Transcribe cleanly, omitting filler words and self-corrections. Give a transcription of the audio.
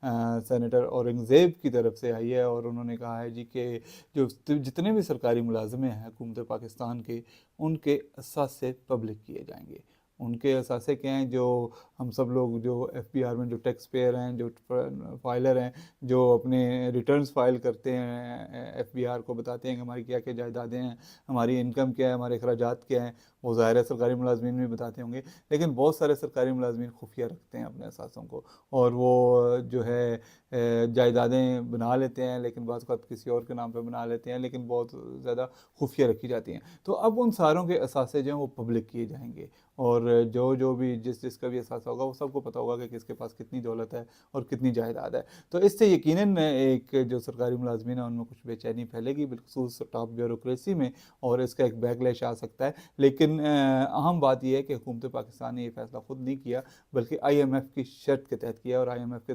Senator Aurangzeb की तरफ से आई है और उन्होंने कहा है जी कि जो जितने भी सरकारी मुलाजमे हैं हुकूमत पाकिस्तान के, उनके असासे पब्लिक किए जाएंगे। उनके असासे क्या हैं, जो हम सब लोग जो एफबीआर में जो टैक्स पेयर हैं, जो फाइलर हैं, जो अपने रिटर्न्स फाइल करते हैं, एफबीआर को बताते हैं कि हमारी क्या क्या जायदादें हैं, हमारी इनकम क्या है, हमारे अखराजात क्या हैं, वो ज़ाहिर है सरकारी मुलाजमीन भी बताते होंगे। लेकिन बहुत सारे सरकारी मुलाजमीन खुफिया रखते हैं अपने असासों को, और वो जो है जायदादें बना लेते हैं, लेकिन बाज़ वक़्त किसी और के नाम पे बना लेते हैं, लेकिन बहुत ज़्यादा खुफिया रखी जाती हैं। तो अब उन सारों के असासे जो हैं वो पब्लिक किए जाएंगे, और जो जो भी जिसका भी एहसास होगा वो सबको पता होगा कि किसके पास कितनी दौलत है और कितनी जायदाद है। तो इससे यकीनन एक जो सरकारी मुलाजमीन है उनमें कुछ बेचैनी फैलेगी, बिलखुसूस टॉप ब्यूरोक्रेसी में, और इसका एक बैकलैश आ सकता है। लेकिन अहम बात यह है कि हुकूमत पाकिस्तान ने ये फैसला खुद नहीं किया, बल्कि IMF की शर्त के तहत किया, और IMF के